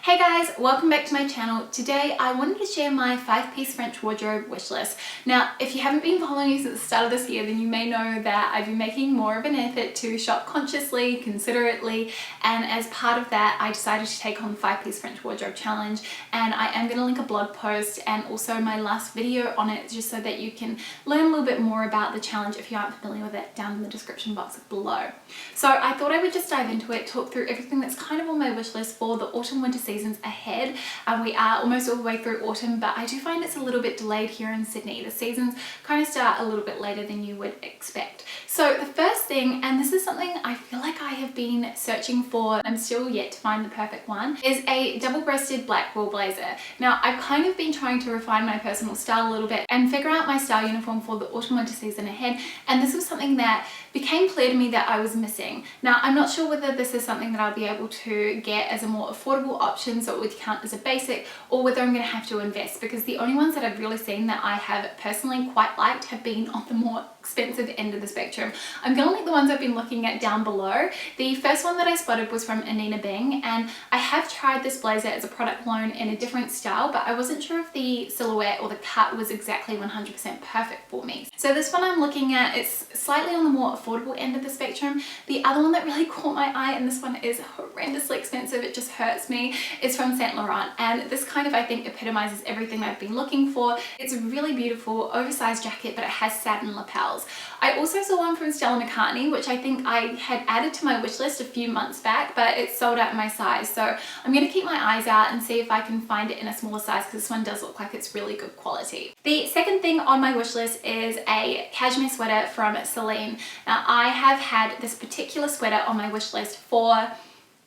Hey guys, welcome back to my channel. Today I wanted to share my 5-piece French wardrobe wish list. Now, if you haven't been following me since the start of this year, then you may know that I've been making more of an effort to shop consciously, considerately, and as part of that I decided to take on the 5-piece French wardrobe challenge, and I am going to link a blog post and also my last video on it just so that you can learn a little bit more about the challenge if you aren't familiar with it down in the description box below. So I thought I would just dive into it, talk through everything that's kind of on my wish list for the autumn-winter seasons ahead. We are almost all the way through autumn, but I do find it's a little bit delayed here in Sydney. The seasons kind of start a little bit later than you would expect. So the first thing, and this is something I feel like I have been searching for, I'm still yet to find the perfect one, is a double-breasted black wool blazer. Now, I've kind of been trying to refine my personal style a little bit and figure out my style uniform for the autumn-winter season ahead, and this was something that became clear to me that I was missing. Now, I'm not sure whether this is something that I'll be able to get as a more affordable option, so it would count as a basic, or whether I'm going to have to invest, because the only ones that I've really seen that I have personally quite liked have been on the more expensive end of the spectrum. I'm going to link the ones I've been looking at down below. The first one that I spotted was from Anina Bing, and I have tried this blazer as a product loan in a different style, but I wasn't sure if the silhouette or the cut was exactly 100% perfect for me. So this one I'm looking at, it's slightly on the more affordable end of the spectrum. The other one that really caught my eye, and this one is horrendously expensive, it just hurts me, is from Saint Laurent, and this kind of I think epitomizes everything I've been looking for. It's a really beautiful oversized jacket, but it has satin lapels. I also saw one from Stella McCartney, which I think I had added to my wish list a few months back, but it's sold out in my size, so I'm going to keep my eyes out and see if I can find it in a smaller size, because this one does look like it's really good quality. The second thing on my wish list is a cashmere sweater from Celine. Now, I have had this particular sweater on my wish list for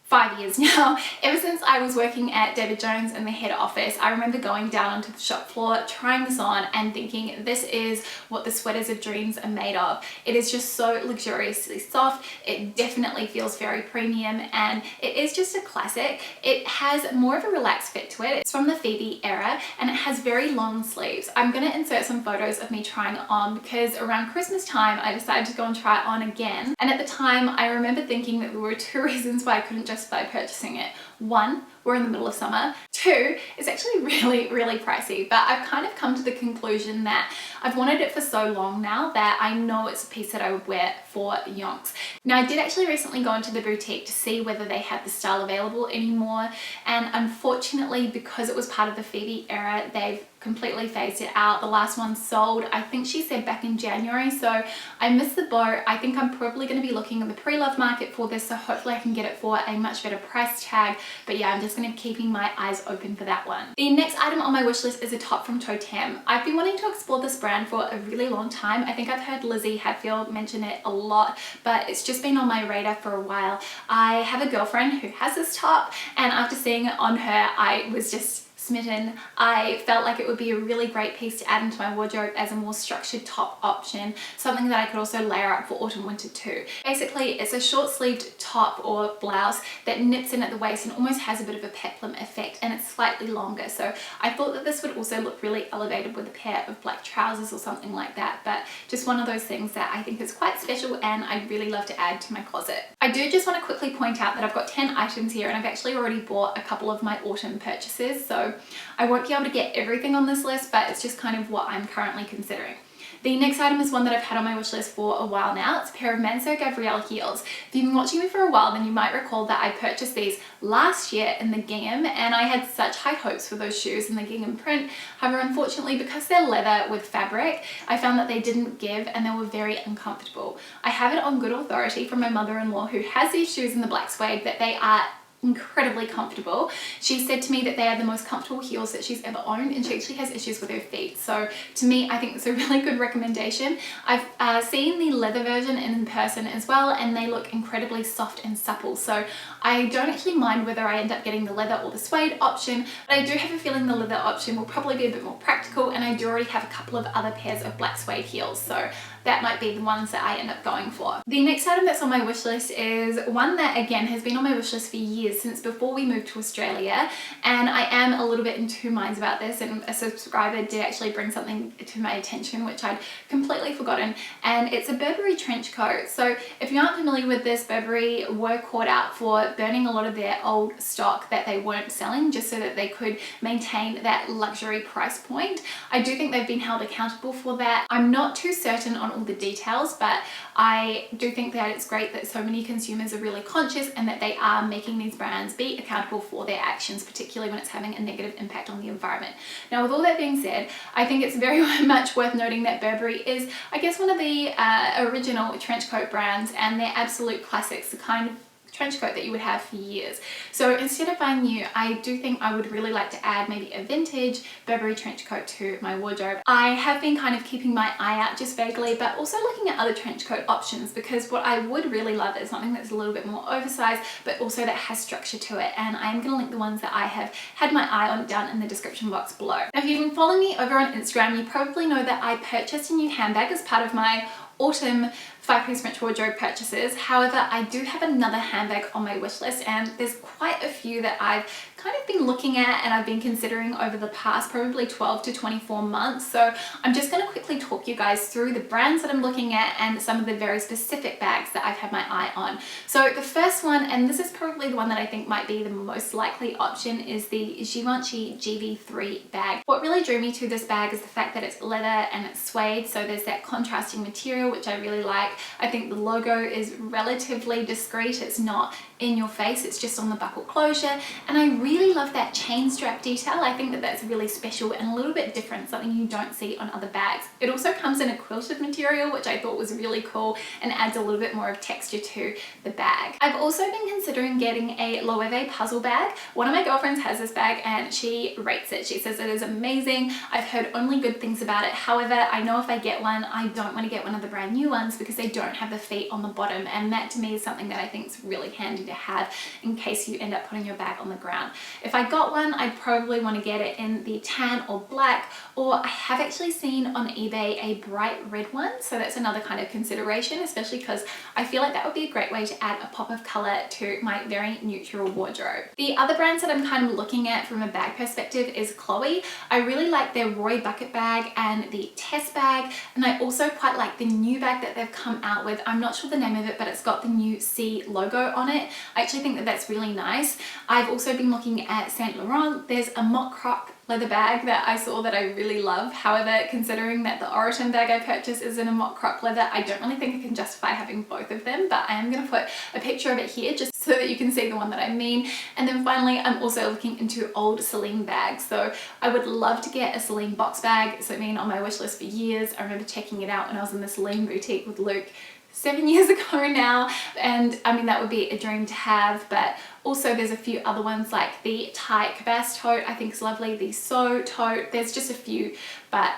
5 years now. Ever since I was working at David Jones in the head office, I remember going down onto the shop floor, trying this on and thinking, this is what the sweaters of dreams are made of. It is just so luxuriously soft. It definitely feels very premium, and it is just a classic. It has more of a relaxed fit to it. It's from the Phoebe era, and it has very long sleeves. I'm going to insert some photos of me trying it on, because around Christmas time I decided to go and try it on again, and at the time I remember thinking that there were two reasons why I couldn't justify purchasing it. One, we're in the middle of summer. Two, it's actually really pricey, but I've kind of come to the conclusion that I've wanted it for so long now that I know it's a piece that I would wear for yonks. Now, I did actually recently go into the boutique to see whether they had the style available anymore, and unfortunately, because it was part of the Phoebe era, they've completely phased it out. The last one sold, I think she said back in January, so I missed the boat. I think I'm probably going to be looking in the pre-love market for this, so hopefully I can get it for a much better price tag, but yeah, I'm just going to be keeping my eyes open for that one. The next item on my wish list is a top from Tarte. I've been wanting to explore this brand for a really long time. I think I've heard Lizzie Hadfield mention it a lot, but it's just been on my radar for a while. I have a girlfriend who has this top, and after seeing it on her, I was just smitten. I felt like it would be a really great piece to add into my wardrobe as a more structured top option, something that I could also layer up for autumn winter too. Basically, it's a short sleeved top or blouse that nips in at the waist and almost has a bit of a peplum effect, and it's slightly longer, so I thought that this would also look really elevated with a pair of black trousers or something like that, but just one of those things that I think is quite special and I'd really love to add to my closet. I do just want to quickly point out that I've got 10 items here, and I've actually already bought a couple of my autumn purchases, so I won't be able to get everything on this list, but it's just kind of what I'm currently considering. The next item is one that I've had on my wish list for a while now. It's a pair of Mansell Gabrielle heels. If you've been watching me for a while, then you might recall that I purchased these last year in the gingham, and I had such high hopes for those shoes in the gingham print. However, unfortunately, because they're leather with fabric, I found that they didn't give and they were very uncomfortable. I have it on good authority from my mother-in-law, who has these shoes in the black suede, that they are incredibly comfortable. She said to me that they are the most comfortable heels that she's ever owned, and she actually has issues with her feet, so to me I think it's a really good recommendation. I've seen the leather version in person as well, and they look incredibly soft and supple, so I don't actually mind whether I end up getting the leather or the suede option, but I do have a feeling the leather option will probably be a bit more practical, and I do already have a couple of other pairs of black suede heels, so that might be the ones that I end up going for. The next item that's on my wish list is one that again has been on my wish list for years, since before we moved to Australia, and I am a little bit in two minds about this, and a subscriber did actually bring something to my attention which I'd completely forgotten, and it's a Burberry trench coat. So if you aren't familiar with this, Burberry were caught out for burning a lot of their old stock that they weren't selling just so that they could maintain that luxury price point. I do think they've been held accountable for that. I'm not too certain on all the details, but I do think that it's great that so many consumers are really conscious and that they are making these brands be accountable for their actions, particularly when it's having a negative impact on the environment. Now, with all that being said, I think it's very much worth noting that Burberry is, I guess, one of the original trench coat brands, and they're absolute classics, the kind of trench coat that you would have for years. So instead of buying new, I do think I would really like to add maybe a vintage Burberry trench coat to my wardrobe. I have been kind of keeping my eye out just vaguely, but also looking at other trench coat options, because what I would really love is something that's a little bit more oversized, but also that has structure to it. And I am going to link the ones that I have had my eye on down in the description box below. Now, if you've been following me over on Instagram, you probably know that I purchased a new handbag as part of my autumn 5-piece French wardrobe purchases. However, I do have another handbag on my wish list, and there's quite a few that I've kind of been looking at and I've been considering over the past probably 12 to 24 months. So I'm just going to quickly talk you guys through the brands that I'm looking at and some of the very specific bags that I've had my eye on. So the first one, and this is probably the one that I think might be the most likely option, is the Givenchy GV3 bag. What really drew me to this bag is the fact that it's leather and it's suede, so there's that contrasting material which I really like. I think the logo is relatively discreet. It's not in your face, it's just on the buckle closure, and I really love that chain strap detail. I think that that's really special and a little bit different, something you don't see on other bags. It also comes in a quilted material, which I thought was really cool and adds a little bit more of texture to the bag. I've also been considering getting a Loewe puzzle bag. One of my girlfriends has this bag and she rates it. She says it is amazing. I've heard only good things about it. However, I know if I get one, I don't want to get one of the brand new ones because they don't have the feet on the bottom, and that to me is something that I think is really handy to have in case you end up putting your bag on the ground. If I got one, I'd probably want to get it in the tan or black, or I have actually seen on eBay a bright red one, so that's another kind of consideration, especially because I feel like that would be a great way to add a pop of color to my very neutral wardrobe. The other brands that I'm kind of looking at from a bag perspective is Chloe. I really like their Roy bucket bag and the Tess bag, and I also quite like the new bag that they've come out with. I'm not sure the name of it, but it's got the new C logo on it. I actually think that that's really nice. I've also been looking at Saint Laurent. There's a mock croc leather bag that I saw that I really love. However, considering that the Oroton bag I purchased is in a mock croc leather, I don't really think I can justify having both of them, but I am going to put a picture of it here just so that you can see the one that I mean. And then finally, I'm also looking into old Celine bags. So I would love to get a Celine box bag. It's been on my wish list for years. I remember checking it out when I was in the Celine boutique with Luke 7 years ago now, and I mean that would be a dream to have. But also there's a few other ones like the Tarte Cabas tote I think is lovely, the So tote, there's just a few, but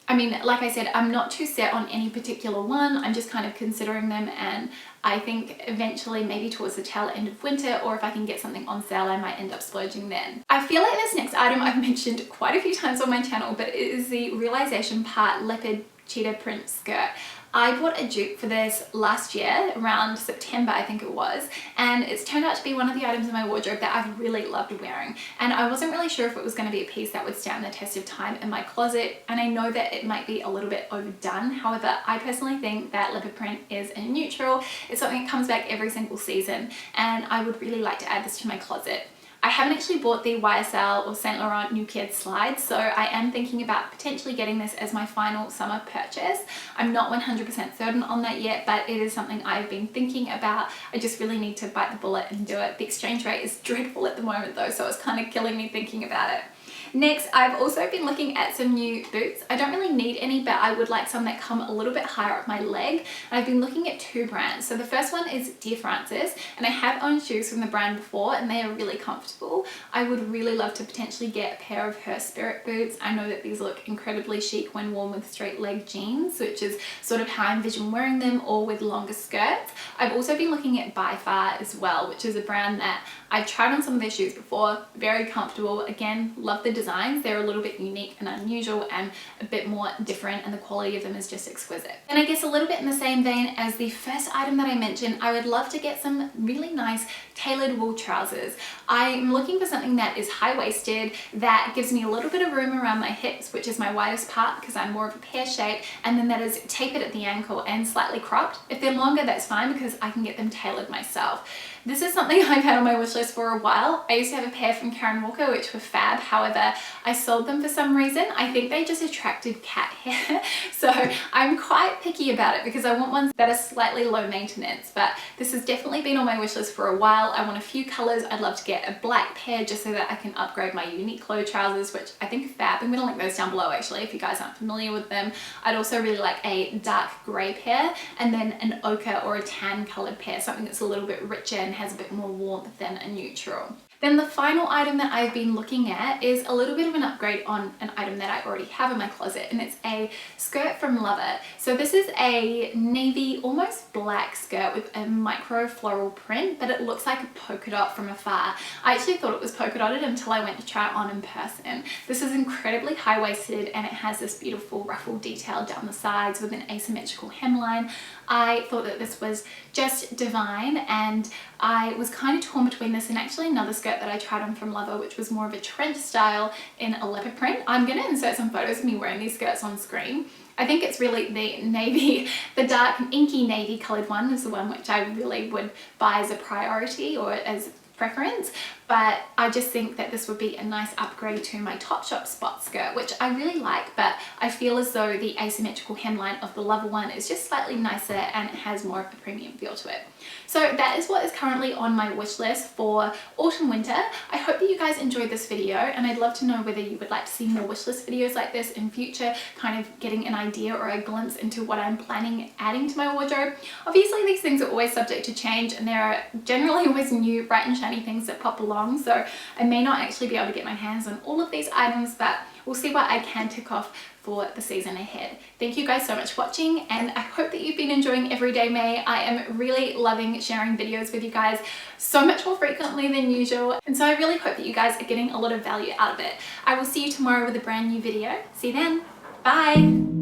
I mean, like I said, I'm not too set on any particular one. I'm just kind of considering them, and I think eventually maybe towards the tail end of winter, or if I can get something on sale, I might end up splurging then. I feel like this next item I've mentioned quite a few times on my channel, but it is the Realization Part leopard cheetah print skirt. I bought a dupe for this last year, around September I think it was, and it's turned out to be one of the items in my wardrobe that I've really loved wearing, and I wasn't really sure if it was going to be a piece that would stand the test of time in my closet, and I know that it might be a little bit overdone. However, I personally think that leopard print is a neutral. It's something that comes back every single season, and I would really like to add this to my closet. I haven't actually bought the YSL or Saint Laurent New Kid slides, so I am thinking about potentially getting this as my final summer purchase. I'm not 100% certain on that yet, but it is something I've been thinking about. I just really need to bite the bullet and do it. The exchange rate is dreadful at the moment though, so it's kind of killing me thinking about it. Next, I've also been looking at some new boots. I don't really need any, but I would like some that come a little bit higher up my leg. And I've been looking at two brands. So the first one is Dear Francis, and I have owned shoes from the brand before and they are really comfortable. I would really love to potentially get a pair of her Spirit boots. I know that these look incredibly chic when worn with straight leg jeans, which is sort of how I envision wearing them, or with longer skirts. I've also been looking at By Far as well, which is a brand that I've tried on some of their shoes before. Very comfortable. Again, love the designs. They're a little bit unique and unusual and a bit more different, and the quality of them is just exquisite. And I guess a little bit in the same vein as the first item that I mentioned, I would love to get some really nice tailored wool trousers. I'm looking for something that is high-waisted, that gives me a little bit of room around my hips, which is my widest part because I'm more of a pear shape, and then that is tapered at the ankle and slightly cropped. If they're longer, that's fine because I can get them tailored myself. This is something I've had on my wish list for a while. I used to have a pair from Karen Walker which were fab, however I sold them for some reason. I think they just attracted cat hair, so I'm quite picky about it because I want ones that are slightly low maintenance, but this has definitely been on my wish list for a while. I want a few colors. I'd love to get a black pair just so that I can upgrade my Uniqlo trousers, which I think are fab. I'm gonna link those down below actually if you guys aren't familiar with them. I'd also really like a dark grey pair and then an ochre or a tan colored pair, something that's a little bit richer and has a bit more warmth than a neutral. Then the final item that I've been looking at is a little bit of an upgrade on an item that I already have in my closet, and it's a skirt from Lover. So this is a navy, almost black skirt with a micro floral print, but it looks like a polka dot from afar. I actually thought it was polka dotted until I went to try it on in person. This is incredibly high-waisted and it has this beautiful ruffle detail down the sides with an asymmetrical hemline. I thought that this was just divine, and I was kind of torn between this and actually another skirt that I tried on from Lover, which was more of a trench style in a leopard print. I'm going to insert some photos of me wearing these skirts on screen. I think it's really the navy, the dark inky navy colored one is the one which I really would buy as a priority or as preference, but I just think that this would be a nice upgrade to my Topshop spot skirt, which I really like, but I feel as though the asymmetrical hemline of the Lover one is just slightly nicer and it has more of a premium feel to it. So that is what is currently on my wish list for autumn winter. I hope that you guys enjoyed this video, and I'd love to know whether you would like to see more wish list videos like this in future, kind of getting an idea or a glimpse into what I'm planning adding to my wardrobe. Obviously these things are always subject to change, and there are generally always new bright and shiny things that pop along, so I may not actually be able to get my hands on all of these items, but we'll see what I can tick off for the season ahead. Thank you guys so much for watching, and I hope that you've been enjoying Everyday May. I am really loving sharing videos with you guys so much more frequently than usual, and so I really hope that you guys are getting a lot of value out of it. I will see you tomorrow with a brand new video. See you then. Bye!